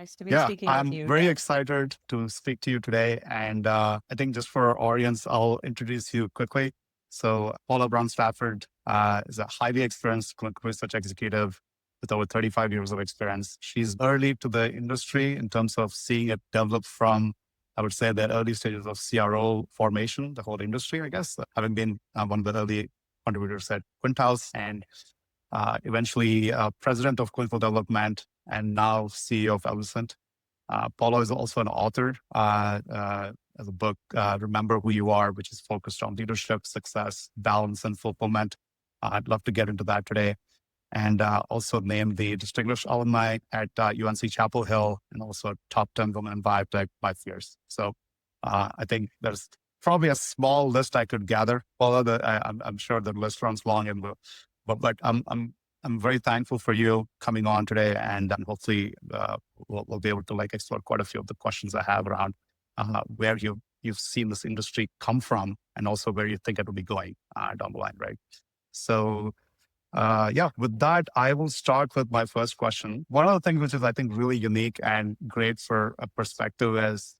Nice to be Yeah, speaking with I'm you very again. excited to speak to you today. And I think just for our audience, I'll introduce you quickly. So, Paula Brown-Stafford is a highly experienced clinical research executive with over 35 years of experience. She's early to the industry in terms of seeing it develop from, I would say, the early stages of CRO formation, the whole industry, I guess, having been one of the early contributors at Quintiles and eventually president of clinical development and now CEO of Allucent. Paula is also an author of a book, Remember Who You Are, which is focused on leadership, success, balance, and fulfillment. I'd love to get into that today. And also named the Distinguished Alumni at UNC Chapel Hill and also top 10 women in biotech by Fierce. So I think there's probably a small list I could gather. Paula, I'm sure the list runs long, and but I'm very thankful for you coming on today, and hopefully we'll be able to like explore quite a few of the questions I have around where you've seen this industry come from, and also where you think it will be going down the line, right? So yeah, with that, I will start with my first question. One of the things which is I think really unique and great for a perspective is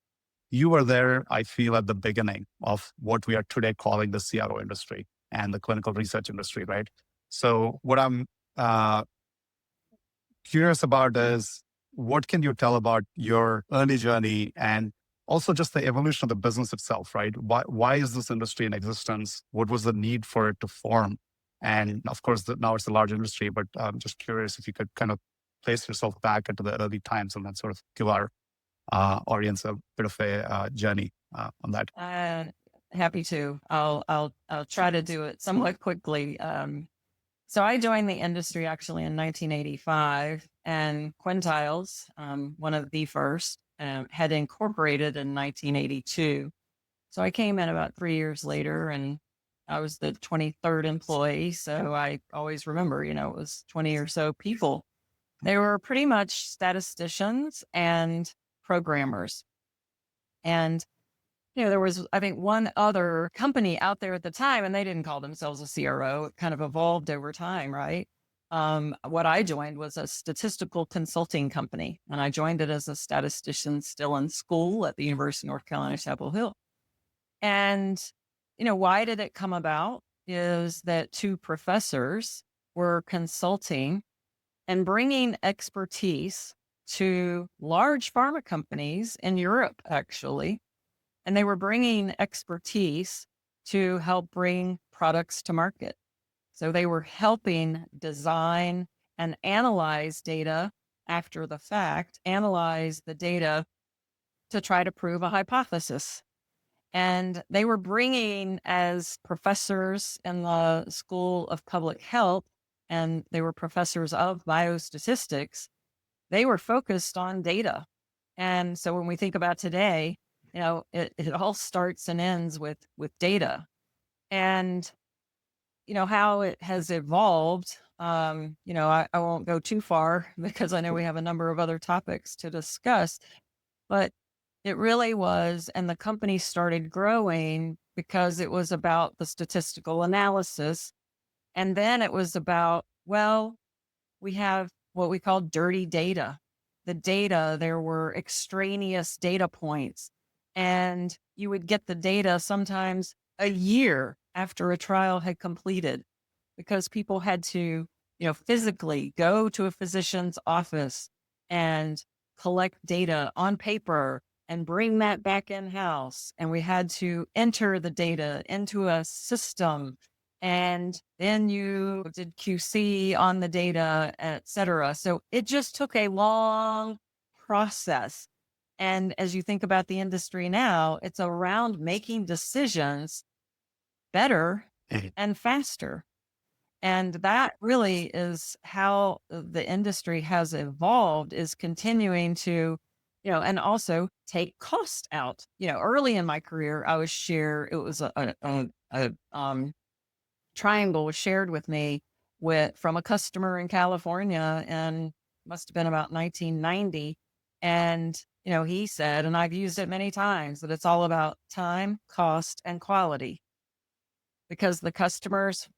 you were there, I feel, at the beginning of what we are today calling the CRO industry and the clinical research industry, right? So what I'm uh, curious about is what can you tell about your early journey and also just the evolution of the business itself, right? Why is this industry in existence? What was the need for it to form? And of course, now it's a large industry, but I'm just curious if you could kind of place yourself back into the early times and then sort of give our audience a bit of a journey on that. Uh, Happy to. I'll try to do it somewhat quickly. So I joined the industry actually in 1985, and Quintiles, one of the first, had incorporated in 1982. So I came in about 3 years later, and I was the 23rd employee. So I always remember, it was 20 or so people. They were pretty much statisticians and programmers. And there was, I think, one other company out there at the time, and they didn't call themselves a CRO. It kind of evolved over time, right? What I joined was a statistical consulting company, and I joined it as a statistician still in school at the University of North Carolina, Chapel Hill. And, why did it come about is that two professors were consulting and bringing expertise to large pharma companies in Europe, actually, and they were bringing expertise to help bring products to market. So they were helping design and analyze data after the fact, analyze the data to try to prove a hypothesis. And they were bringing, as professors in the School of Public Health, and they were professors of biostatistics, they were focused on data. And so when we think about today, it all starts and ends with data. And how it has evolved. I won't go too far because I know we have a number of other topics to discuss, but it really was, and the company started growing because it was about the statistical analysis. And then it was about, well, we have what we call dirty data. The data, there were extraneous data points, and you would get the data sometimes a year after a trial had completed because people had to, physically go to a physician's office and collect data on paper and bring that back in house. And we had to enter the data into a system, and then you did QC on the data, et cetera. So it just took a long process. And as you think about the industry now, it's around making decisions better Mhm. and faster. And that really is how the industry has evolved, is continuing to, and also take cost out. Early in my career, it was a triangle was shared with me from a customer in California, and must have been about 1990. And, he said, and I've used it many times, that it's all about time, cost, and quality, because the customers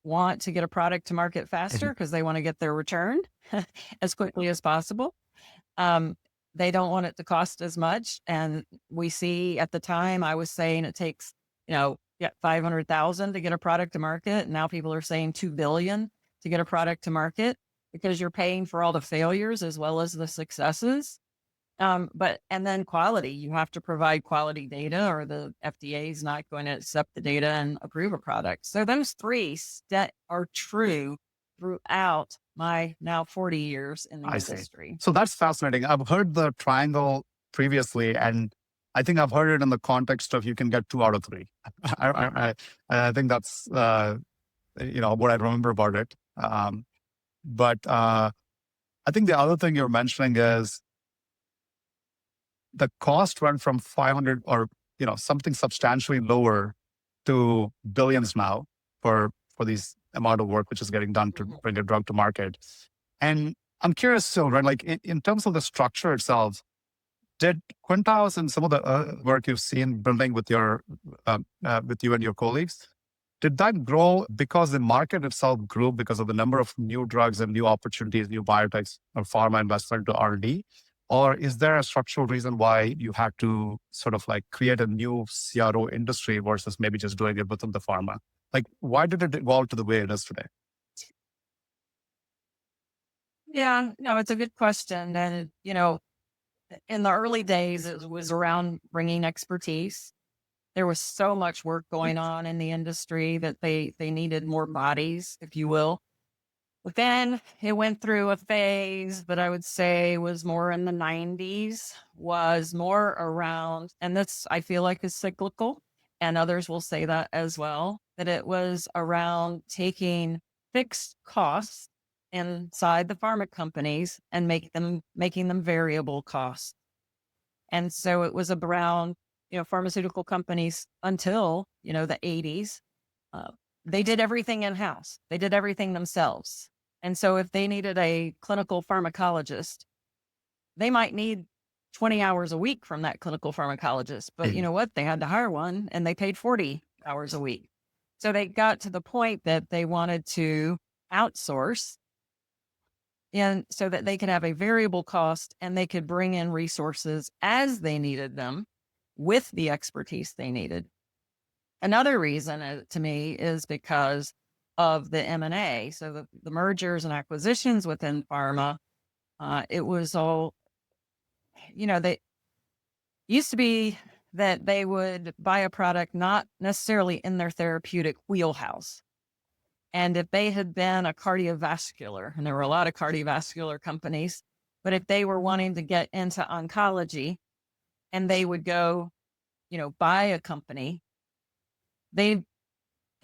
want to get a product to market faster Mhm. because they want to get their return as quickly as possible. Um, they don't want it to cost as much. And we see at the time I was saying it takes, yeah, 500,000 to get a product to market. And now people are saying 2 billion to get a product to market because you're paying for all the failures as well as the successes. And then quality, you have to provide quality data or the FDA is not going to accept the data and approve a product. So those three are true throughout my now 40 years in the I see. industry. So that's fascinating. I've heard the triangle previously, and I think I've heard it in the context of you can get 2 out of 3. I think that's what I remember about it. But I think the other thing you're mentioning is the cost went from 500 or something substantially lower to billions now for these amount of work which is getting done to bring a drug to market. And I'm curious still, right? Like in terms of the structure itself, did Quintiles and some of the work you've seen building with you and your colleagues, did that grow because the market itself grew because of the number of new drugs and new opportunities, new biotechs or pharma investment to R&D? Or is there a structural reason why you had to sort of like create a new CRO industry versus maybe just doing it within the pharma? Like, why did it evolve to the way it is today? Yeah, no, it's a good question. And, in the early days, it was around bringing expertise. There was so much work going on in the industry that they needed more bodies, if you will. But then it went through a phase that I would say was more in the 90s, was more around, and this I feel like is cyclical, and others will say that as well, that it was around taking fixed costs inside the pharma companies and making them variable costs. And so it was around, pharmaceutical companies until, the 80s. Uh, they did everything in-house. They did everything themselves. And so if they needed a clinical pharmacologist, they might need 20 hours a week from that clinical pharmacologist. But you know what? They had to hire one and they paid 40 hours a week. So they got to the point that they wanted to outsource, and so that they could have a variable cost and they could bring in resources as they needed them with the expertise they needed. Another reason to me is because of the M&A. So the mergers and acquisitions within pharma, it was all, they used to be that they would buy a product not necessarily in their therapeutic wheelhouse. And if they had been a cardiovascular, and there were a lot of cardiovascular companies, but if they were wanting to get into oncology and they would go, buy a company, they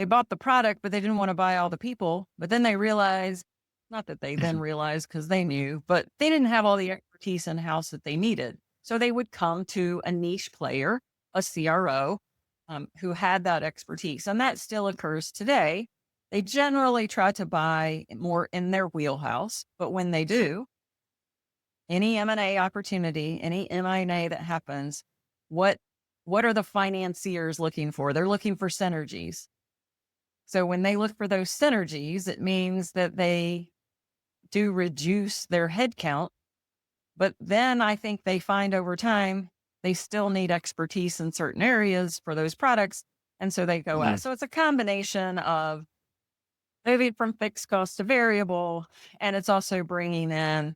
bought the product, but they didn't want to buy all the people. But then they realized, not that they then realized because they knew, but they didn't have all the expertise in-house that they needed. So they would come to a niche player, a CRO, who had that expertise. And that still occurs today. They generally try to buy more in their wheelhouse, but when they do, any M&A opportunity, any M&A that happens, what are the financiers looking for? They're looking for synergies. So when they look for those synergies, it means that they do reduce their headcount. But then I think they find over time, they still need expertise in certain areas for those products. And so they go out. So it's a combination of moving from fixed cost to variable, and it's also bringing in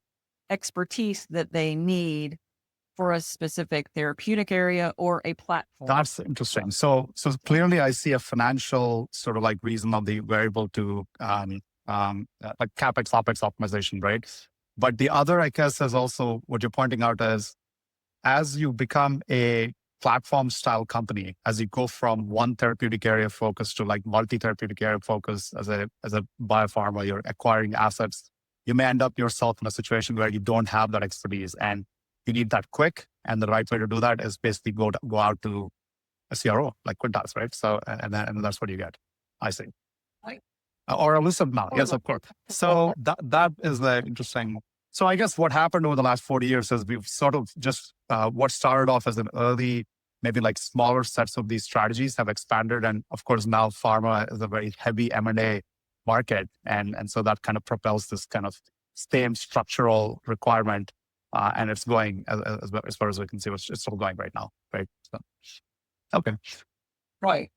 expertise that they need for a specific therapeutic area or a platform. That's interesting. So clearly I see a financial sort of like reason of the variable to like CapEx, OpEx optimization, right? But the other, I guess, is also what you're pointing out is as you become a platform style company, as you go from one therapeutic area focus to like multi-therapeutic area focus as a biopharma, you're acquiring assets, you may end up yourself in a situation where you don't have that expertise and you need that quick. And the right way to do that is basically go out to a CRO like Quintiles, right? So, and that's what you get. I see. Right. Or Allucent now. Yes, of course. So that is the interesting. So I guess what happened over the last 40 years is we've sort of just what started off as an early, maybe like smaller sets of these strategies have expanded. And of course, now pharma is a very heavy M&A market. And so that kind of propels this kind of same structural requirement and it's going as far as we can see, it's still going right now, right? So, okay, Right.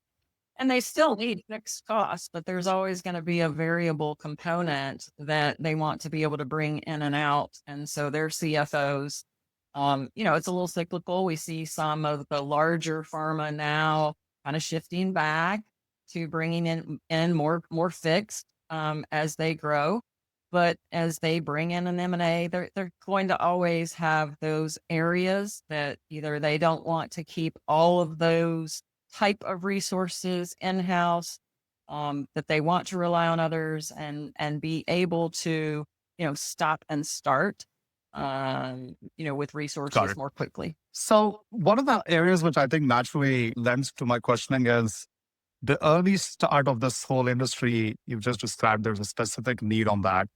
And they still need fixed costs, but there's always going to be a variable component that they want to be able to bring in and out. And so their CFOs, it's a little cyclical. We see some of the larger pharma now kind of shifting back to bringing in more fixed as they grow. But as they bring in an M&A, they're going to always have those areas that either they don't want to keep all of those type of resources in-house, that they want to rely on others and be able to, stop and start, with got resources it. more quickly. So one of the areas which I think naturally lends to my questioning is the early start of this whole industry you've just described. There's a specific need on that.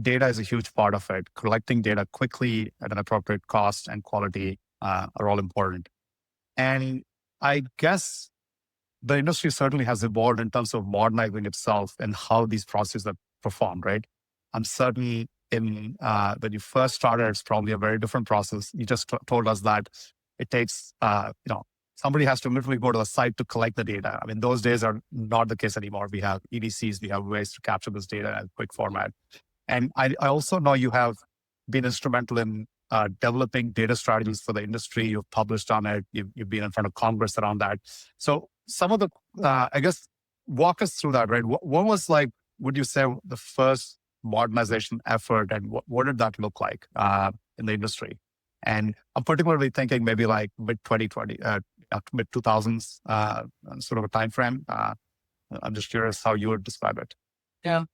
Data is a huge part of it. Collecting data quickly at an appropriate cost and quality are all important. And I guess the industry certainly has evolved in terms of modernizing itself and how these processes are performed, right? I'm certain when you first started, it's probably a very different process. You just told us that it takes, somebody has to literally go to the site to collect the data. I mean, those days are not the case anymore. We have EDCs, we have ways to capture this data in a quick format. And I also know you have been instrumental in developing data strategies for the industry. You've published on it. You've been in front of Congress around that. So some of the, I guess, walk us through that, right? What was like, would you say, the first modernization effort, and what did that look like in the industry? And I'm particularly thinking maybe like mid 2020, mid 2000s, sort of a time frame. I'm just curious how you would describe it. Yeah.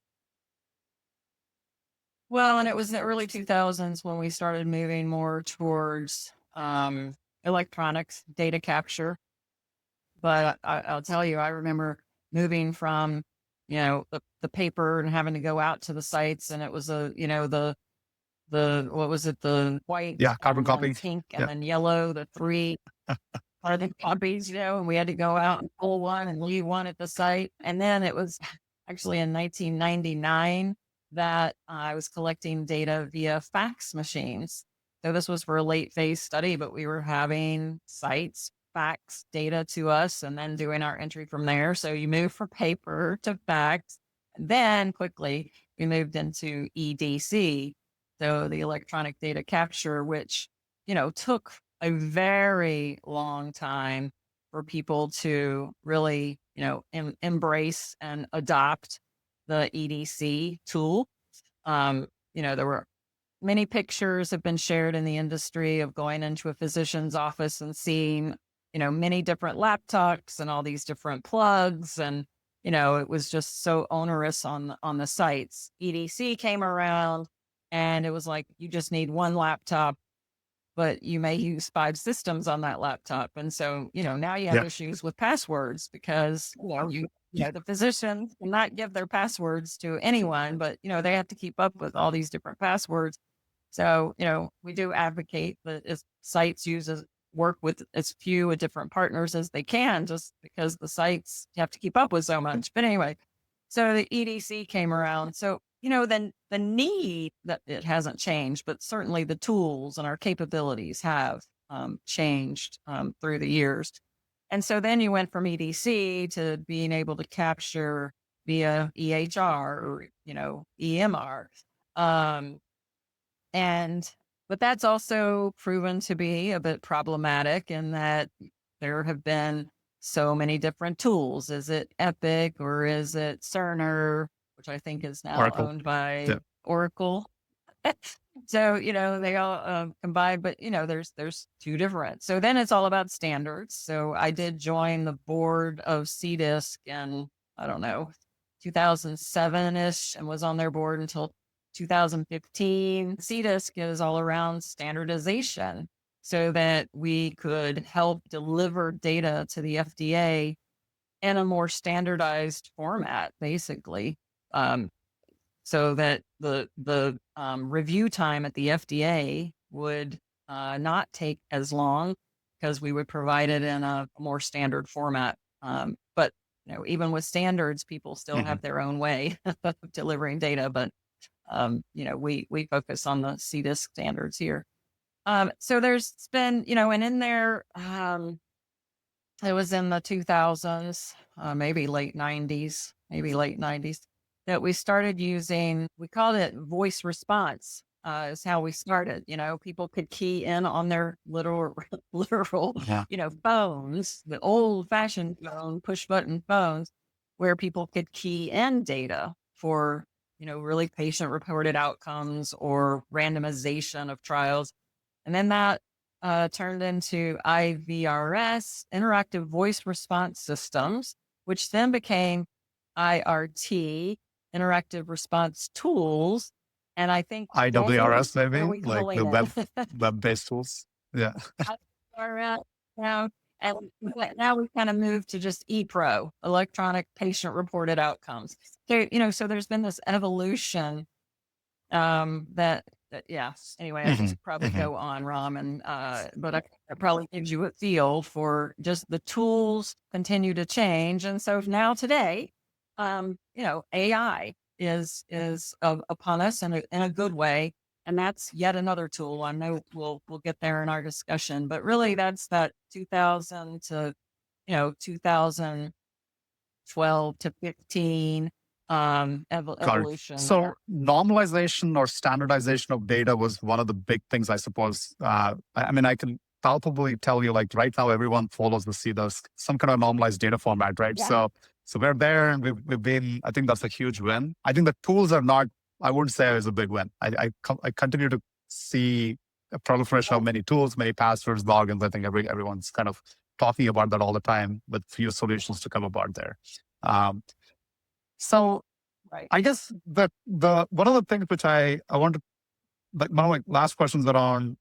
Well, and it was the early 2000s when we started moving more towards electronics data capture. But I'll tell you, I remember moving from, the paper and having to go out to the sites, and it was what was it, the white, Yeah, carbon and copies. pink, and Yeah, then yellow, the three carbon copies, and we had to go out and pull one and leave one at the site. And then it was actually in 1999 that I was collecting data via fax machines. So this was for a late phase study, but we were having sites fax data to us and then doing our entry from there. So you move from paper to fax. And then quickly we moved into EDC, so the electronic data capture, which, took a very long time for people to really, embrace and adopt the EDC tool. There were many pictures have been shared in the industry of going into a physician's office and seeing, many different laptops and all these different plugs. And, it was just so onerous on the sites. EDC came around and it was like, you just need one laptop, but you may use 5 systems on that laptop. And so, now you have yeah, issues with passwords because, the physician cannot give their passwords to anyone, but, they have to keep up with all these different passwords. So, we do advocate that if sites work with as few different partners as they can, just because the sites have to keep up with so much. But anyway, so the EDC came around. So, then the need that it hasn't changed, but certainly the tools and our capabilities have changed through the years. And so then you went from EDC to being able to capture via EHR or, EMR. Um, and but that's also proven to be a bit problematic in that there have been so many different tools. Is it Epic or is it Cerner, which I think is now Oracle. owned by Yeah, Oracle? So, they all combine, but there's two different. So then it's all about standards. So I did join the board of CDISC in, I don't know, 2007-ish, and was on their board until 2015. CDISC is all around standardization so that we could help deliver data to the FDA in a more standardized format, basically. So that the review time at the FDA would not take as long because we would provide it in a more standard format. But even with standards, people still hmm have their own way of delivering data. But We focus on the CDISC standards here. So there's been, and in there, it was in the 2000s, maybe late 90s, that we started using, we called it voice response, is how we started. People could key in on their literal, Yeah. phones, the old fashioned phone, push button phones, where people could key in data for, really patient reported outcomes or randomization of trials. And then that turned into IVRS, interactive voice response systems, which then became IRT, interactive response tools. And I think today, IWRS, what are maybe we like calling the it? web-based tools. Yeah. IVRS now, and now we kind of moved to just ePro, electronic patient reported outcomes. So, so there's been this evolution yeah. Anyway, I Hmm. could probably Hmm. go on, Ram, and but that probably gives you a feel for just the tools continue to change, and so now today, AI is upon us in a good way, and that's yet another tool. I know we'll get there in our discussion, but really that's that 2000 to 2012 to 15 Got it. evolution So there. normalization or standardization of data was one of the big things, I suppose. I mean, I can palpably tell you, like right now, everyone follows some kind of normalized data format, right? Yeah. So we're there, and we've been. I think that's a huge win. I think the tools are not. I wouldn't say it's a big win. I continue to see a proliferation of many tools, many passwords, logins. I think everyone's kind of talking about that all the time, with few solutions to come about there. Um, so Right. I guess the one of the things which I wanted, like one of my last questions around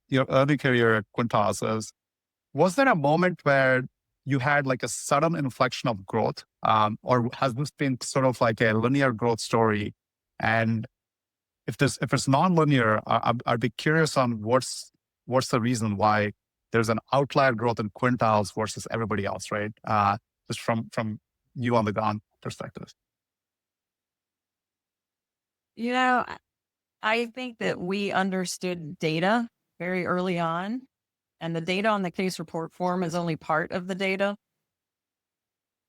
your early career at Quintiles is, was there a moment where you had like a sudden inflection of growth, or has this been sort of like a linear growth story? And if it's non-linear, I'd be curious on what's the reason why there's an outlier growth in Quintiles versus everybody else, right? Just from you on the ground perspective. You know, I think that we understood data very early on, and the data on the case report form is only part of the data.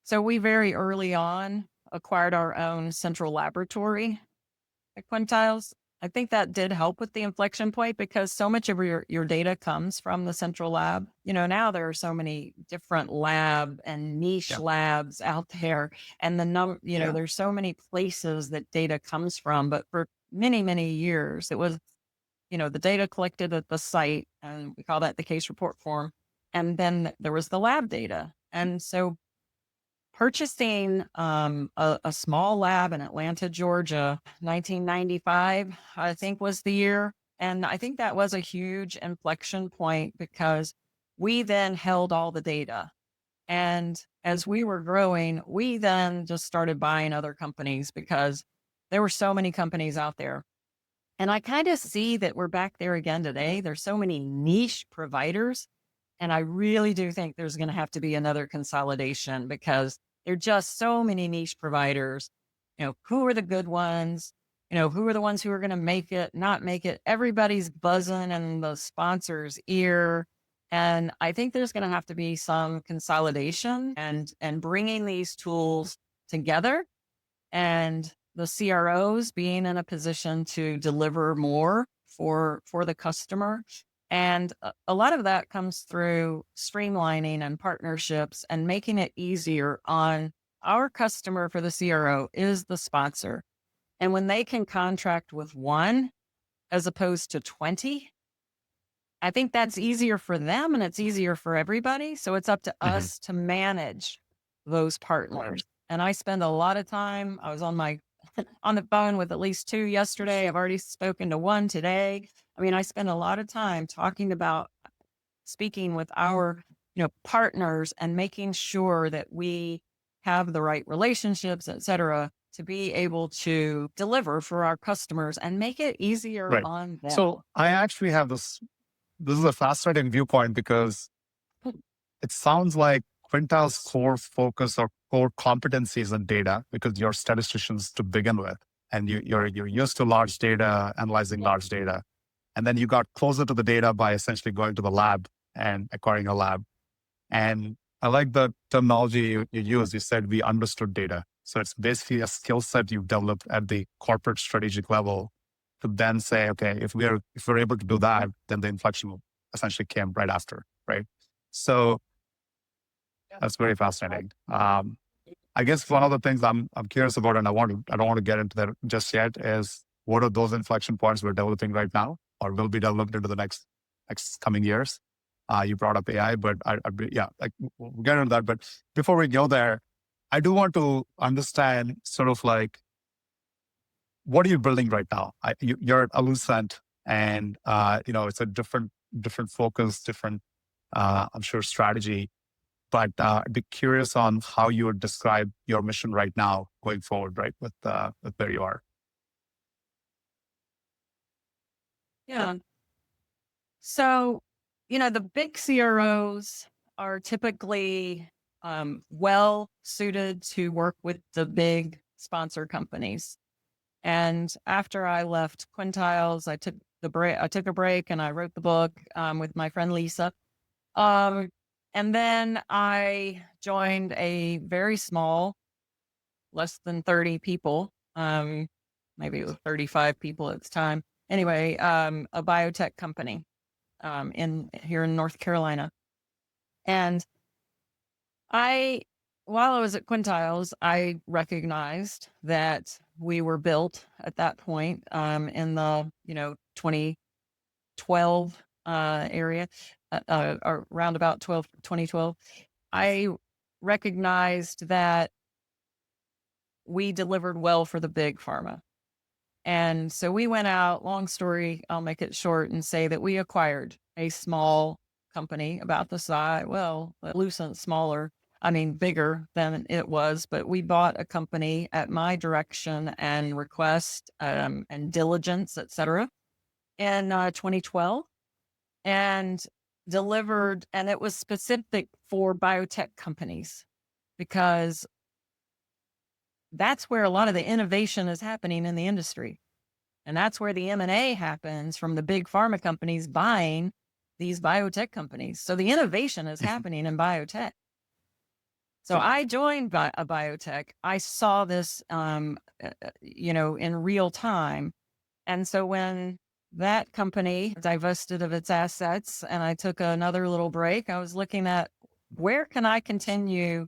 So we very early on acquired our own central laboratory at Quintiles. I think that did help with the inflection point because so much of your data comes from the central lab. Now there are so many different lab and niche Yeah. labs out there, and there's so many places that data comes from. But for many, many years, it was, the data collected at the site, and we call that the case report form. And then there was the lab data. And so purchasing a small lab in Atlanta, Georgia, 1995, I think was the year. And I think that was a huge inflection point because we then held all the data. And as we were growing, we then just started buying other companies because there were so many companies out there. And I kind of see that we're back there again today. There's so many niche providers. And I really do think there's going to have to be another consolidation because there are just so many niche providers. Who are the good ones? Who are the ones who are going to make it, not make it? Everybody's buzzing in the sponsor's ear. And I think there's going to have to be some consolidation and bringing these tools together, and the CROs being in a position to deliver more for the customer. And a lot of that comes through streamlining and partnerships and making it easier on our customer. For the CRO is the sponsor. And when they can contract with one as opposed to 20, I think that's easier for them and it's easier for everybody. So it's up to Mhm. us to manage those partners. And I spend a lot of time, I was on the phone with at least two yesterday. I've already spoken to one today. I mean, I spend a lot of time talking about speaking with our, partners and making sure that we have the right relationships, et cetera, to be able to deliver for our customers and make it easier Right. on them. So I actually have this is a fascinating viewpoint because it sounds like Quintile's core focus or core competencies in data, because you're statisticians to begin with. and you're used to large data, analyzing large data. And then you got closer to the data by essentially going to the lab and acquiring a lab. And I like the terminology you used. You said we understood data. So it's basically a skill set you've developed at the corporate strategic level to then say, okay, if we're able to do that, then the inflection will essentially came right after, right? So that's very fascinating. I guess one of the things I'm curious about, and I don't want to get into that just yet, is what are those inflection points we're developing right now, or will be developed into the next coming years? You brought up AI, but we'll get into that. But before we go there, I do want to understand sort of like, what are you building right now? You're at Allucent, and it's a different focus, different, I'm sure, strategy. But I'd be curious on how you would describe your mission right now going forward, right, with where you are. Yeah. So, the big CROs are typically well suited to work with the big sponsor companies. And after I left Quintiles, I took a break and I wrote the book with my friend Lisa. And then I joined a very small, less than 30 people, maybe it was 35 people at the time. Anyway, a biotech company here in North Carolina. And while I was at Quintiles, I recognized that we were built at that point in the 2012 area, around about 2012. I recognized that we delivered well for the big pharma. And so we went out, long story, I'll make it short and say that we acquired a small company about the size, Allucent smaller, bigger than it was, but we bought a company at my direction and request and diligence, et cetera, in 2012, and delivered, and it was specific for biotech companies because that's where a lot of the innovation is happening in the industry. And that's where the M&A happens from the big pharma companies buying these biotech companies. So the innovation is happening in biotech. So I joined a biotech. I saw this, in real time. And so when that company divested of its assets and I took another little break, I was looking at where can I continue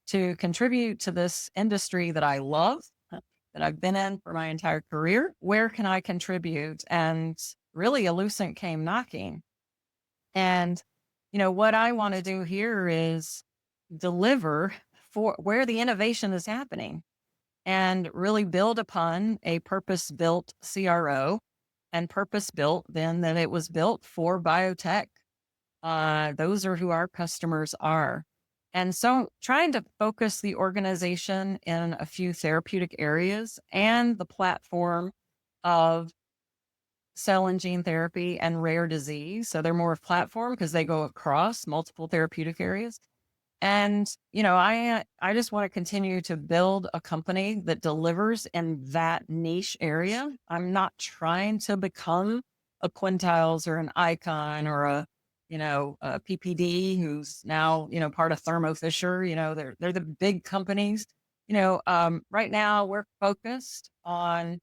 to contribute to this industry that I love, that I've been in for my entire career. Where can I contribute? And really, Allucent came knocking. And, what I want to do here is deliver for where the innovation is happening and really build upon a purpose-built CRO, and purpose-built then that it was built for biotech. Those are who our customers are. And so trying to focus the organization in a few therapeutic areas and the platform of cell and gene therapy and rare disease. So they're more of platform because they go across multiple therapeutic areas. And, I just want to continue to build a company that delivers in that niche area. I'm not trying to become a Quintiles or an Icon or a PPD who's now, part of Thermo Fisher. They're the big companies. Right now we're focused on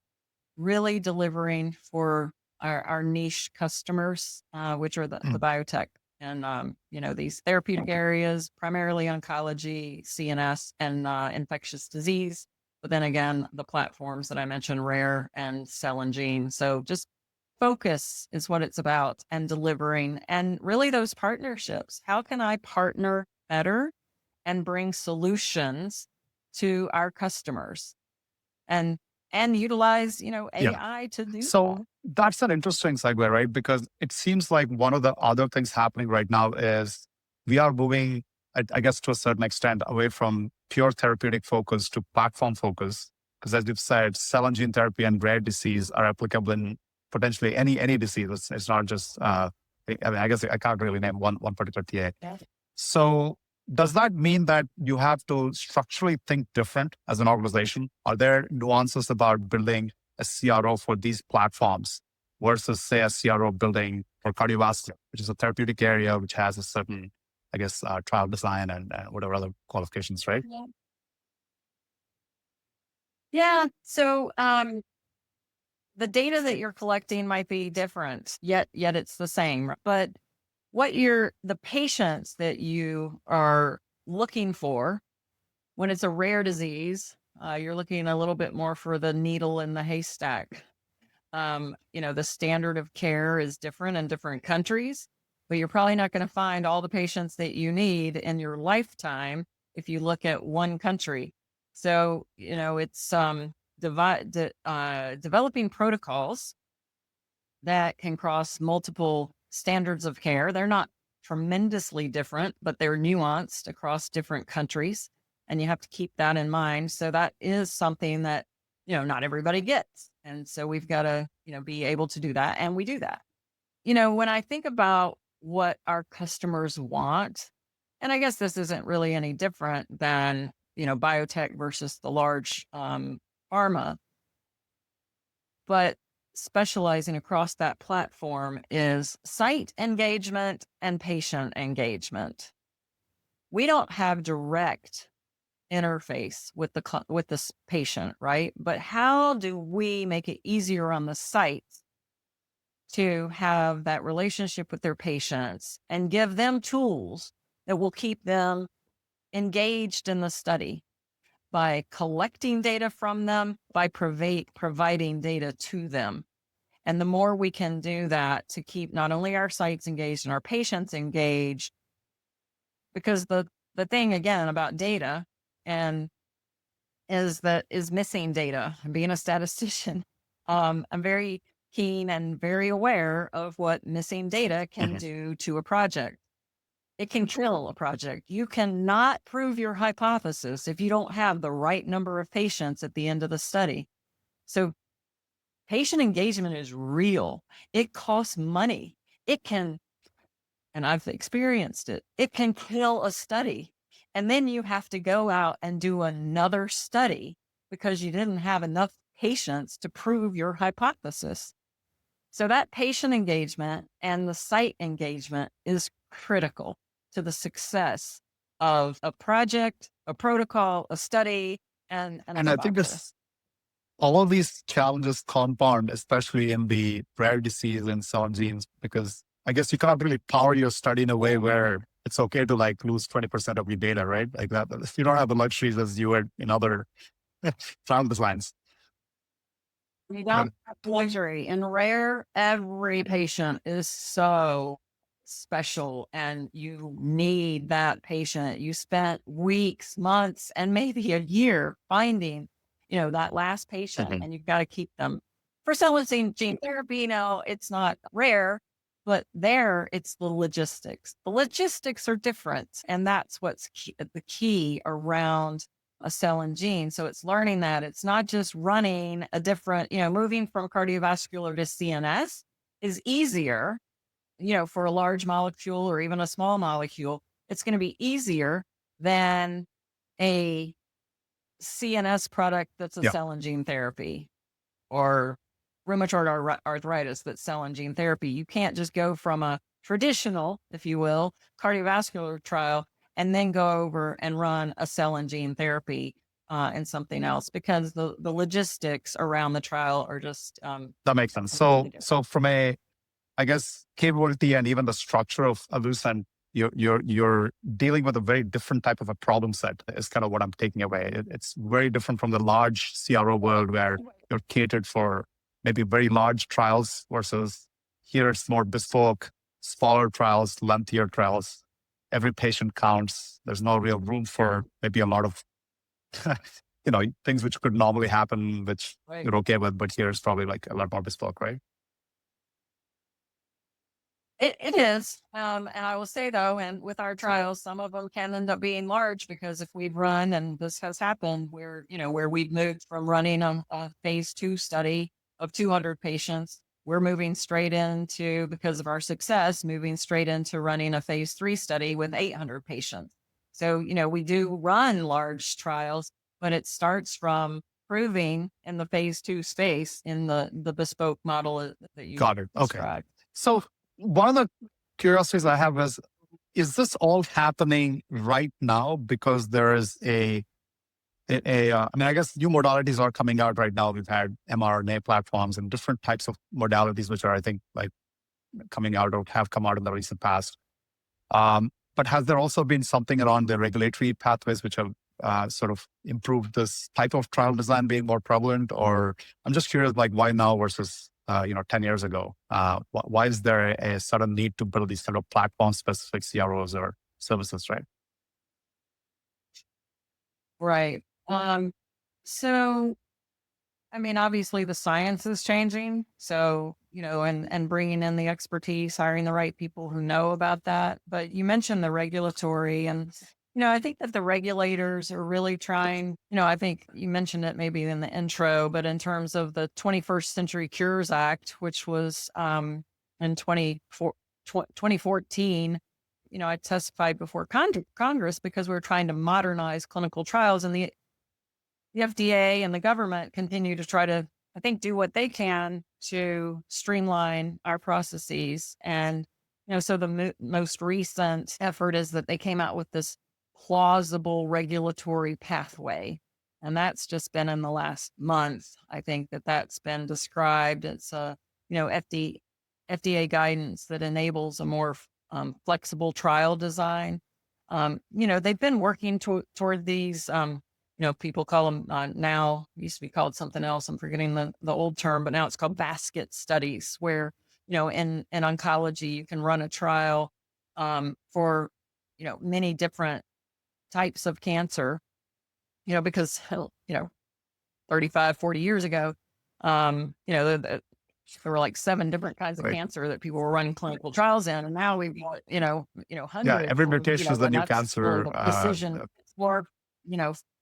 really delivering for our niche customers, which are the biotech and, these therapeutic areas, primarily oncology, CNS, and infectious disease. But then again, the platforms that I mentioned, rare and cell and gene. So just focus is what it's about, and delivering, and really those partnerships. How can I partner better and bring solutions to our customers and utilize, AI to do So that? that's an interesting segue, right? Because it seems like one of the other things happening right now is we are moving, I guess, to a certain extent away from pure therapeutic focus to platform focus. Because as you've said, cell and gene therapy and rare disease are applicable in potentially any disease. It's not just, I guess I can't really name one particular TA. Yeah. So does that mean that you have to structurally think different as an organization? Are there nuances about building a CRO for these platforms versus, say, a CRO building for cardiovascular, which is a therapeutic area, which has a certain, I guess, trial design and whatever other qualifications, right? Yeah. Yeah. So the data that you're collecting might be different, yet it's the same. But the patients that you are looking for when it's a rare disease, you're looking a little bit more for the needle in the haystack. The standard of care is different in different countries, but you're probably not going to find all the patients that you need in your lifetime if you look at one country. So, it's developing protocols that can cross multiple standards of care. They're not tremendously different, but they're nuanced across different countries. And you have to keep that in mind. So that is something that, not everybody gets. And so we've got to, be able to do that. And we do that. When I think about what our customers want, and I guess this isn't really any different than, biotech versus the large pharma, but specializing across that platform is site engagement and patient engagement. We don't have direct interface with the patient, right? But how do we make it easier on the sites to have that relationship with their patients and give them tools that will keep them engaged in the study by collecting data from them, by providing data to them? And the more we can do that to keep not only our sites engaged and our patients engaged, because the thing again about data and is missing data. And being a statistician, I'm very keen and very aware of what missing data can Mhm. do to a project. It can kill a project. You cannot prove your hypothesis if you don't have the right number of patients at the end of the study. So patient engagement is real. It costs money. It can, and I've experienced it, it can kill a study. And then you have to go out and do another study because you didn't have enough patients to prove your hypothesis. So that patient engagement and the site engagement is critical to the success of a project, a protocol, a study, and a And I think hypothesis. all of these challenges compound, especially in the rare disease and cell and genes, because I guess you can't really power your study in a way where it's okay to like lose 20% of your data, right? Like that. You don't have the luxuries as you would in other trial designs. You Uh, don't have luxury. In rare, every patient is so special and you need that patient. You spent weeks, months, and maybe a year finding, that last patient, mhm. and you've got to keep them. For cell and gene therapy, no, it's not rare, but there it's the logistics. The logistics are different. And that's what's the key around a cell and gene. So it's learning that it's not just running a different, moving from cardiovascular to CNS is easier, for a large molecule or even a small molecule. It's going to be easier than a CNS product that's a Yeah. cell and gene therapy or rheumatoid arthritis that's cell and gene therapy. You can't just go from a traditional, if you will, cardiovascular trial and then go over and run a cell and gene therapy and something else because the logistics around the trial are just That makes sense. completely different. So from a, I guess, capability and even the structure of Allucent, you're dealing with a very different type of a problem set is kind of what I'm taking away. It's very different from the large CRO world where you're catered for maybe very large trials versus here it's more bespoke, smaller trials, lengthier trials. Every patient counts. There's no real room for maybe a lot of things which could normally happen, which Right. you're okay with, but here it's probably like a lot more bespoke, right? It is. And I will say though, and with our trials, some of them can end up being large because if we've run, and this has happened where we've moved from running a phase 2 study of 200 patients, we're moving straight into, because of our success, moving straight into running a phase 3 study with 800 patients. So, we do run large trials, but it starts from proving in the phase two space in the bespoke model that you Got it. Okay. described. So one of the curiosities I have is this all happening right now because there is I mean, I guess new modalities are coming out right now. We've had mRNA platforms and different types of modalities, which are, I think, like coming out or have come out in the recent past. But has there also been something around the regulatory pathways which have sort of improved this type of trial design being more prevalent? Or I'm just curious, like why now versus 10 years ago? Why is there a sudden need to build these sort of platform-specific CROs or services, right? Right. So I mean, obviously the science is changing. So, and bringing in the expertise, hiring the right people who know about that. But you mentioned the regulatory and, I think that the regulators are really trying, I think you mentioned it maybe in the intro, but in terms of the 21st Century Cures Act, which was in 2014, I testified before Congress because we were trying to modernize clinical trials, and the FDA and the government continue to try to, I think, do what they can to streamline our processes. And, so the most recent effort is that they came out with this plausible regulatory pathway. And that's just been in the last month. I think that that's been described. It's FDA guidance that enables a more flexible trial design. They've been working toward these people call them now, used to be called something else. I'm forgetting the old term, but now it's called basket studies, where, in oncology, you can run a trial for, many different types of cancer, because, 35, 40 years ago, there were like 7 different kinds of Right. cancer that people were running clinical trials in. And now we've got, Yeah, hundreds, every mutation is the and new that's really cancer. the precision. It's more,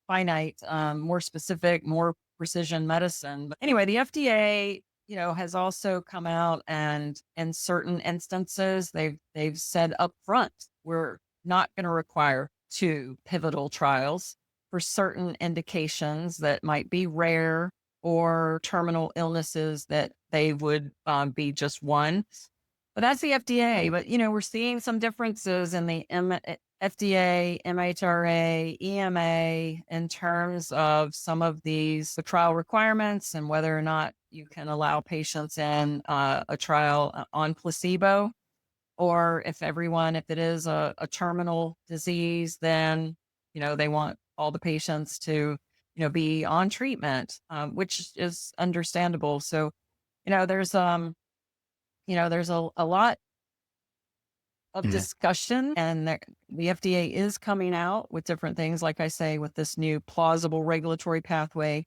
finite, more specific, more precision medicine. But anyway, the FDA, has also come out, and in certain instances, they've said up front, we're not going to require 2 pivotal trials for certain indications that might be rare or terminal illnesses, that they would be just one. But that's the FDA. But, we're seeing some differences in the FDA, MHRA, EMA in terms of some of the trial requirements and whether or not you can allow patients in a trial on placebo, or if it is a terminal disease, then, they want all the patients to, be on treatment, which is understandable. So, there's, there's a lot of Mhm. discussion, and the FDA is coming out with different things, like I say, with this new plausible regulatory pathway,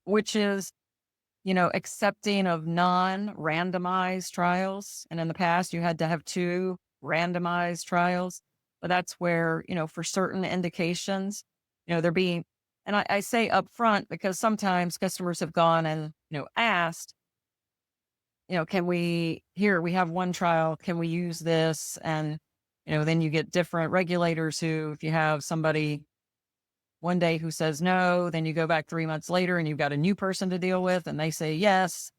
which is, accepting of non-randomized trials. And in the past, you had to have 2 randomized trials, but that's where, for certain indications, they're being, and I say upfront because sometimes customers have gone and, asked, we have one trial, can we use this? And, then you get different regulators who, if you have somebody one day who says no, then you go back 3 months later and you've got a new person to deal with and they say yes.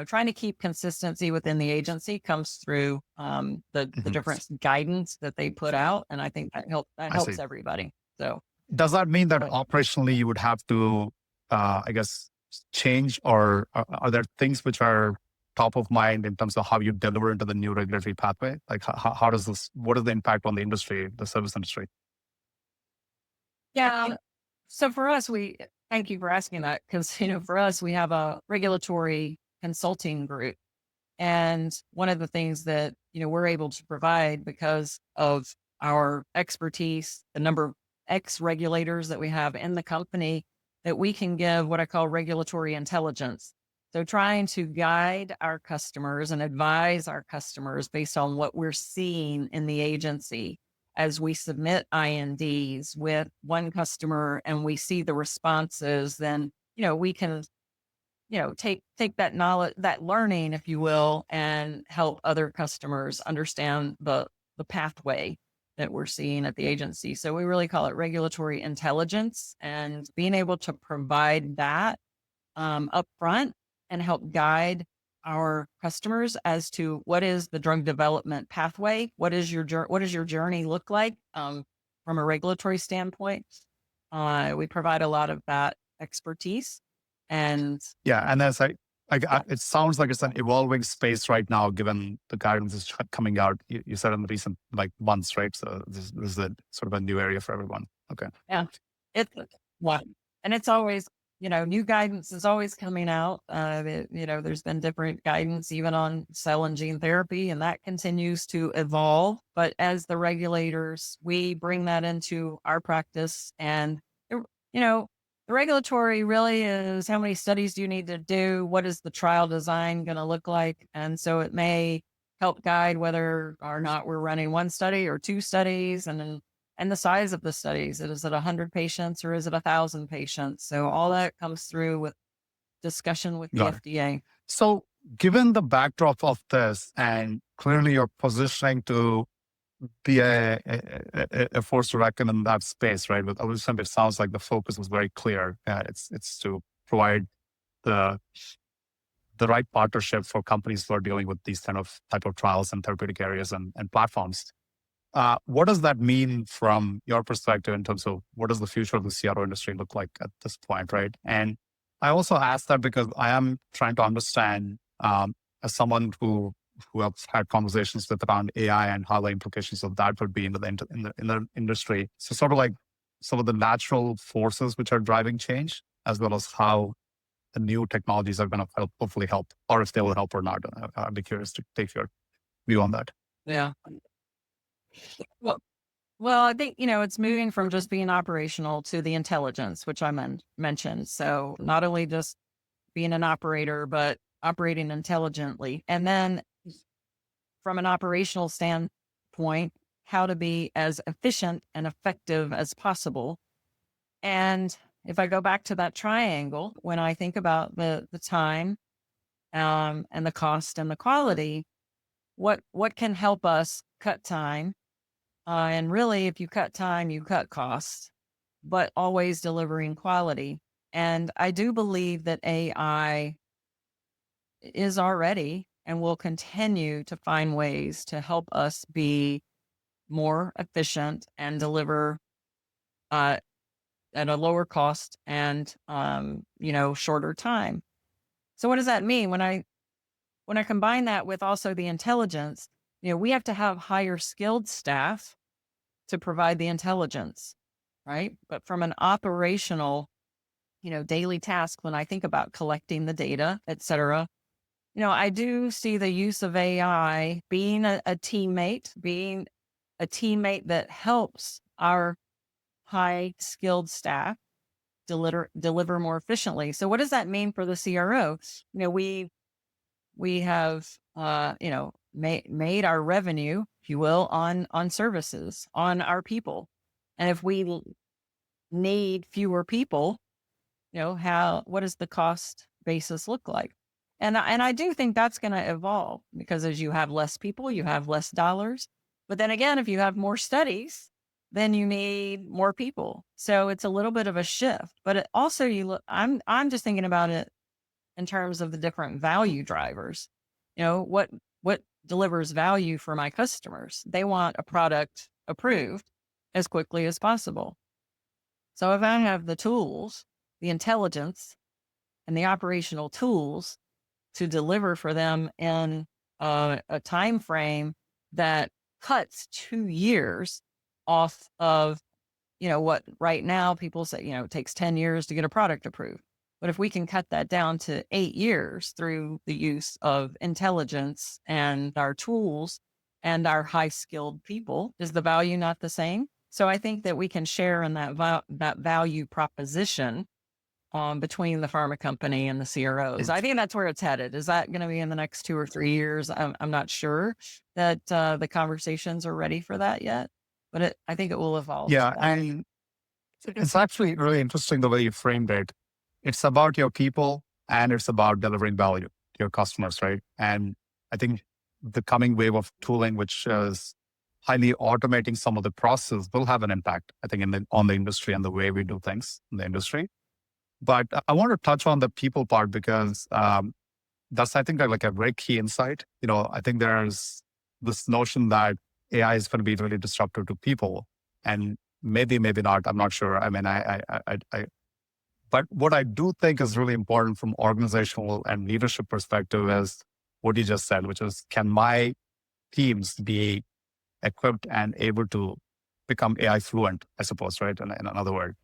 Trying to keep consistency within the agency comes through the Mhm. different guidance that they put out. And I think that I see. helps everybody. So, Does that mean that but operationally you would have to, I guess, change, or are there things which are top of mind in terms of how you deliver into the new regulatory pathway? Like how does this, what is the impact on the industry, the service industry? yeah. So for us, thank you for asking that, because, for us, we have a regulatory consulting group. And one of the things that, we're able to provide because of our expertise, the number of ex regulators that we have in the company, that we can give what I call regulatory intelligence. So trying to guide our customers and advise our customers based on what we're seeing in the agency as we submit INDs with one customer and we see the responses, then, we can, take that knowledge, that learning, if you will, and help other customers understand the pathway. that we're seeing at the agency. So we really call it regulatory intelligence, and being able to provide that upfront and help guide our customers as to what is the drug development pathway, what does your journey look like from a regulatory standpoint. We provide a lot of that expertise, and Yeah. And as yeah, it sounds like it's an evolving space right now, given the guidance is coming out. You said in the recent like months, right? So this is a sort of a new area for everyone. Okay. yeah, it's what, and it's always, new guidance is always coming out. There's been different guidance even on cell and gene therapy, and that continues to evolve. But as the regulators, we bring that into our practice, and the- you know, the regulatory really is how many studies do you need to do? What is the trial design going to look like? And so it may help guide whether or not we're running one study or two studies, and the size of the studies. Is it 100 patients or is it 1,000 patients? So all that comes through with discussion with the Got it. FDA. So given the backdrop of this, and clearly you're positioning to be a force to reckon in that space, right? With Allucent, it sounds like the focus was very clear. It's to provide the right partnership for companies who are dealing with these type of trials and therapeutic areas and platforms. What does that mean from your perspective in terms of what does the future of the CRO industry look like at this point, right? And I also ask that because I am trying to understand, as someone who have had conversations with around AI and how the implications of that would be in the industry. So sort of like some of the natural forces which are driving change, as well as how the new technologies are going to hopefully help, or if they will help or not. I'd be curious to take your view on that. Yeah. Well, I think, it's moving from just being operational to the intelligence, which I mentioned. So not only just being an operator, but operating intelligently. And then from an operational standpoint, how to be as efficient and effective as possible. And if I go back to that triangle, when I think about the time and the cost and the quality, what can help us cut time? And really, if you cut time, you cut costs, but always delivering quality. And I do believe that AI is already and will continue to find ways to help us be more efficient and deliver uh, at a lower cost and shorter time. So what does that mean when I combine that with also the intelligence? We have to have higher skilled staff to provide the intelligence, right? But from an operational, daily task, when I think about collecting the data, et cetera, I do see the use of AI being a teammate, that helps our high skilled staff deliver more efficiently. So what does that mean for the CRO? We have made our revenue, if you will, on services, on our people. And if we need fewer people, what does the cost basis look like? And I do think that's going to evolve, because as you have less people, you have less dollars. But then again, if you have more studies, then you need more people. So it's a little bit of a shift. But it also, I'm just thinking about it in terms of the different value drivers. What delivers value for my customers? They want a product approved as quickly as possible. So if I have the tools, the intelligence, and the operational tools to deliver for them in a time frame that cuts 2 years off of, what right now people say, it takes 10 years to get a product approved. But if we can cut that down to 8 years through the use of intelligence and our tools and our high skilled people, is the value not the same? So I think that we can share in that value proposition between the pharma company and the CROs. I think that's where it's headed. Is that going to be in the next 2 or 3 years? I'm not sure that the conversations are ready for that yet, but I think it will evolve. Yeah, and it's actually really interesting the way you framed it. It's about your people and it's about delivering value to your customers, right? And I think the coming wave of tooling, which is highly automating some of the process will have an impact, I think, on the industry and the way we do things in the industry. But I want to touch on the people part because that's, I think, like a very key insight. I think there's this notion that AI is going to be really disruptive to people, and maybe not. I'm not sure. I mean, but what I do think is really important from organizational and leadership perspective is what you just said, which is, can my teams be equipped and able to become AI fluent, I suppose, right? In another word.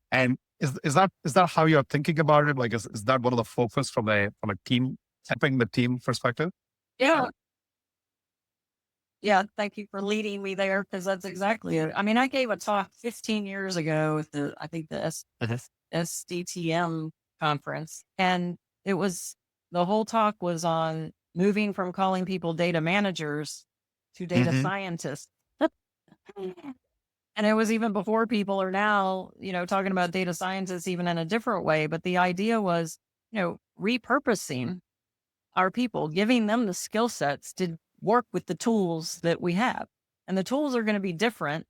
And is that how you're thinking about it? Like, is that one of the focus from a team, helping the team perspective? Yeah. Yeah. Thank you for leading me there, because that's exactly it. I mean, I gave a talk 15 years ago at the SDTM conference, and the whole talk was on moving from calling people data managers to data Mm-hmm. scientists. And it was even before people are now, talking about data scientists even in a different way. But the idea was, repurposing our people, giving them the skill sets to work with the tools that we have. And the tools are going to be different,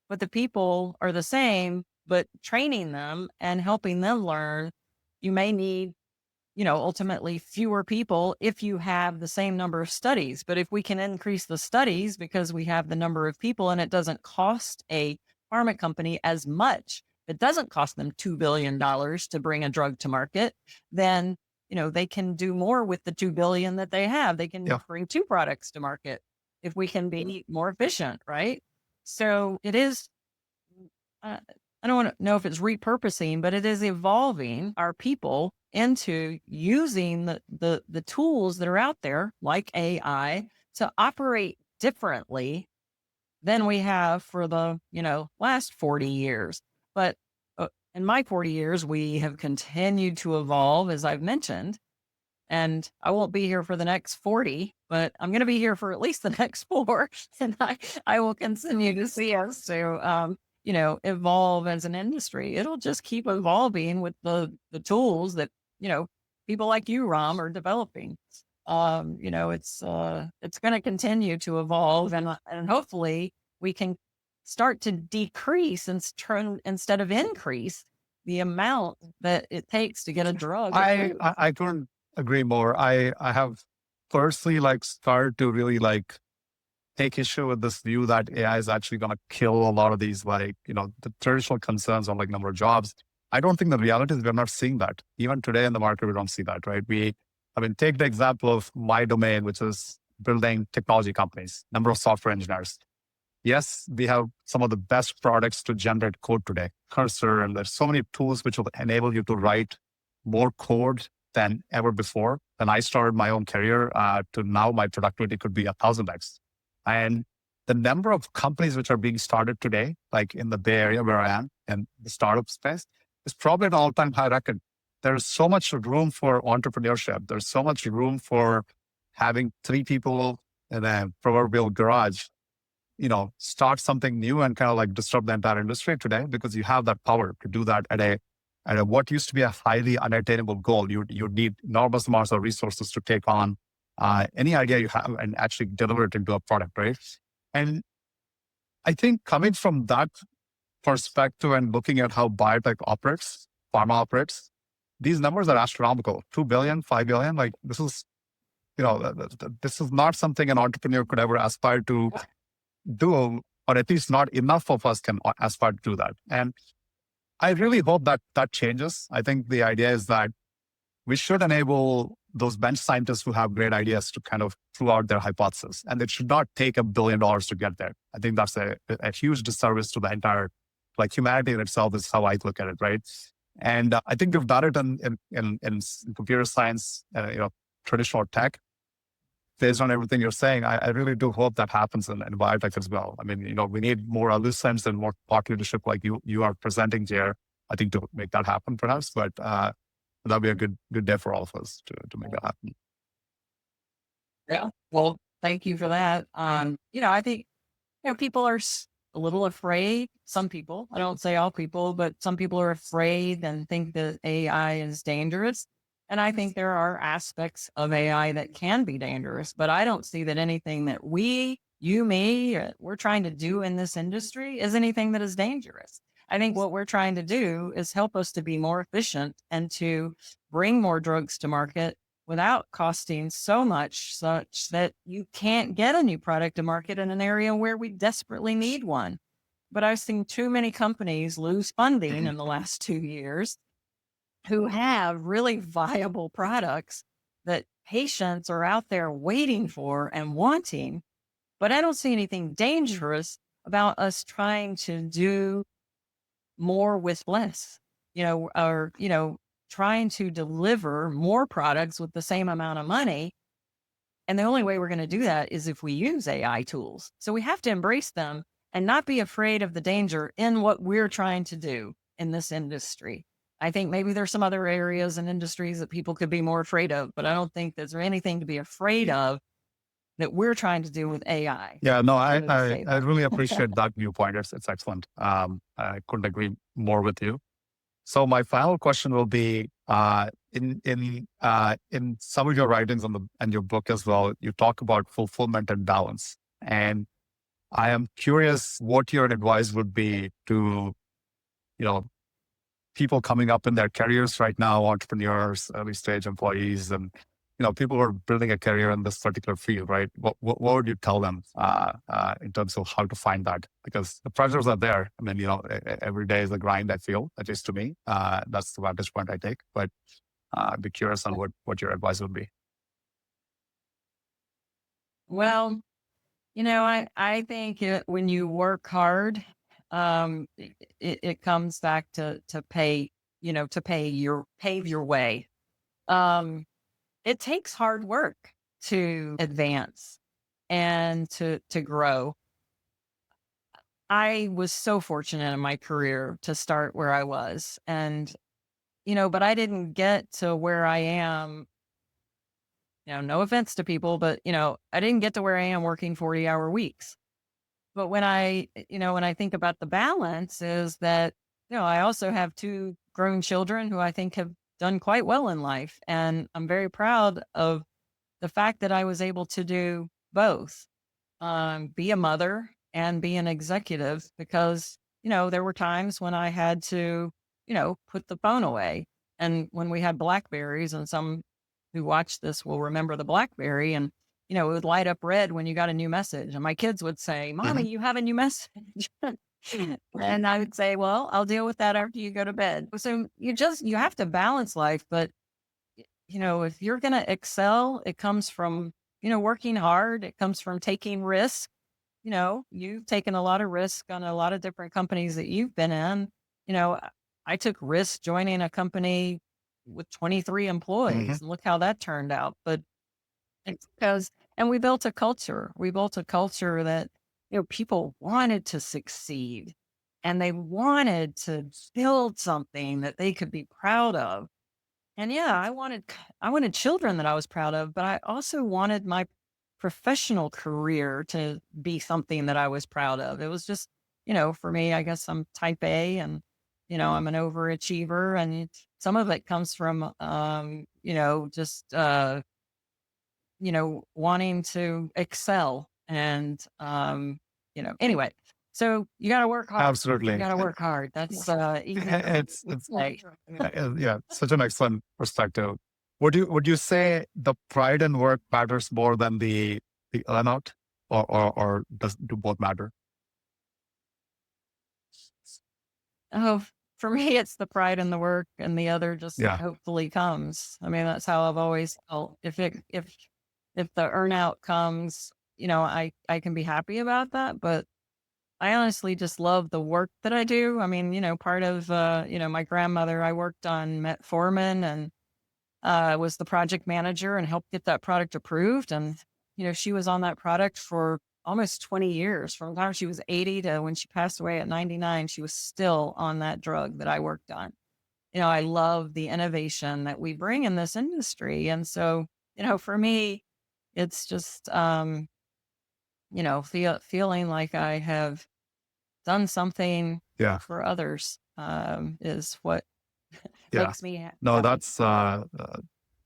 but the people are the same, but training them and helping them learn, you may need, ultimately fewer people if you have the same number of studies. But if we can increase the studies because we have the number of people, and it doesn't cost a pharma company as much, it doesn't cost them $2 billion to bring a drug to market, then, they can do more with the 2 billion that they have. They can bring 2 products to market if we can be more efficient, right? So it is, I don't want to know if it's repurposing, but it is evolving our people into using the tools that are out there, like AI, to operate differently than we have for the, last 40 years. But in my 40 years, we have continued to evolve, as I've mentioned, and I won't be here for the next 40, but I'm going to be here for at least the next 4. And I will continue to see us to, evolve as an industry. It'll just keep evolving with the tools that, people like you, Ram, are developing. It's going to continue to evolve, and hopefully we can start to decrease and instead of increase the amount that it takes to get a drug. I couldn't agree more. I have personally started to really take issue with this view that AI is actually going to kill a lot of these the traditional concerns on number of jobs. I don't think the reality is we're not seeing that. Even today in the market, we don't see that, right? Take the example of my domain, which is building technology companies, number of software engineers. Yes, we have some of the best products to generate code today, Cursor, and there's so many tools which will enable you to write more code than ever before. When I started my own career to now, my productivity could be 1,000x. And the number of companies which are being started today, like in the Bay Area where I am, and the startup space, is probably an all-time high record. There's so much room for entrepreneurship. There's so much room for having 3 people in a proverbial garage, start something new and kind of disrupt the entire industry today, because you have that power to do that at a what used to be a highly unattainable goal. You need enormous amounts of resources to take on any idea you have and actually deliver it into a product, right? And I think coming from that perspective and looking at how biotech operates, pharma operates, these numbers are astronomical. 2 billion, 5 billion, this is, this is not something an entrepreneur could ever aspire to do, or at least not enough of us can aspire to do that. And I really hope that changes. I think the idea is that we should enable those bench scientists who have great ideas to kind of prove out their hypothesis. And it should not take $1 billion to get there. I think that's a huge disservice to the entire, humanity in itself is how I look at it, right? And I think we've done it in computer science, traditional tech. Based on everything you're saying, I really do hope that happens in biotech as well. I mean, we need more Allucents and more thought leadership like you are presenting here, I think, to make that happen perhaps. But that'd be a good day for all of us to make that happen. Yeah. Well, thank you for that. I think, people are a little afraid. Some people, I don't say all people, but some people are afraid and think that AI is dangerous. And I think there are aspects of AI that can be dangerous, but I don't see that anything that we you, me, we're trying to do in this industry is anything that is dangerous. I think what we're trying to do is help us to be more efficient and to bring more drugs to market without costing so much, such that you can't get a new product to market in an area where we desperately need one. But I've seen too many companies lose funding in the last 2 years who have really viable products that patients are out there waiting for and wanting. But I don't see anything dangerous about us trying to do more with less, or, trying to deliver more products with the same amount of money. And the only way we're going to do that is if we use AI tools. So we have to embrace them and not be afraid of the danger in what we're trying to do in this industry. I think maybe there's some other areas and industries that people could be more afraid of, but I don't think there's anything to be afraid of that we're trying to do with AI. Yeah, no, I I, would I, say I that. really appreciate that viewpoint. It's excellent. I couldn't agree more with you. So my final question will be, in some of your writings and your book as well, you talk about fulfillment and balance. And I am curious what your advice would be to, you know, people coming up in their careers right now, entrepreneurs, early stage employees, and people who are building a career in this particular field, right? What would you tell them in terms of how to find that? Because the pressures are there. I mean, every day is a grind. I feel, at least to me, that's the vantage point I take. But I'd be curious on what your advice would be. Well, I think when you work hard, it comes back to pay, to pave your way. Um, it takes hard work to advance and to grow. I was so fortunate in my career to start where I was, and but I didn't get to where I am. No offense to people, but I didn't get to where I am working 40-hour weeks. But when I think about the balance is that, I also have two grown children who I think have done quite well in life. And I'm very proud of the fact that I was able to do both, be a mother and be an executive because, there were times when I had to, put the phone away. And when we had Blackberries, and some who watch this will remember the Blackberry, and, it would light up red when you got a new message. And my kids would say, Mhm. Mommy, you have a new message. And I would say, well, I'll deal with that after you go to bed. So you have to balance life. But, if you're going to excel, it comes from, working hard. It comes from taking risks. You've taken a lot of risk on a lot of different companies that you've been in. You know, I I took risks joining a company with 23 Mhm. employees, and look how that turned out. But it's because, and we built a culture. We built a culture that, people wanted to succeed and they wanted to build something that they could be proud of. And yeah, I wanted children that I was proud of, but I also wanted my professional career to be something that I was proud of. It was just, for me, I guess I'm type A, and I'm an overachiever, and some of it comes from just wanting to excel, and anyway. So you got to work hard. You Absolutely. got to work hard. That's easy It's to say. yeah, such an excellent perspective. Would you say the pride in work matters more than the earnout, or do both matter? Oh, for me, it's the pride in the work, and the other just Yeah. hopefully comes. I mean, that's how I've always felt. If the earnout comes, I can be happy about that. But I honestly just love the work that I do. I mean, part of my grandmother, I worked on metformin, and was the project manager and helped get that product approved. And, she was on that product for almost 20 years. From the time she was 80 to when she passed away at 99, she was still on that drug that I worked on. I love the innovation that we bring in this industry. And so, for me, it's just, feeling like I have done something Yeah. for others, is what Yeah. makes me No, happy. that's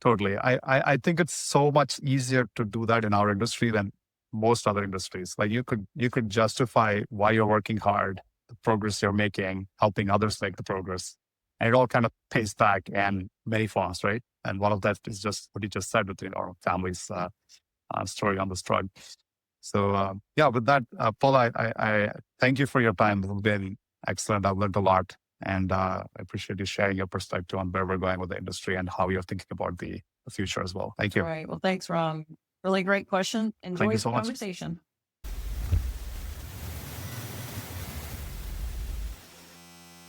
totally. I think it's so much easier to do that in our industry than most other industries. Like you could justify why you're working hard, the progress you're making, helping others make the progress. And it all kind of pays back in many forms, right? And one of that is just what you just said with our family's story on this drug. So with that, Paula, I thank you for your time. It's been excellent. I've learned a lot, and I appreciate you sharing your perspective on where we're going with the industry and how you're thinking about the future as well. Thank All you. right. Well, thanks, Ram. Really great question. Thank Enjoyed you the so much. conversation.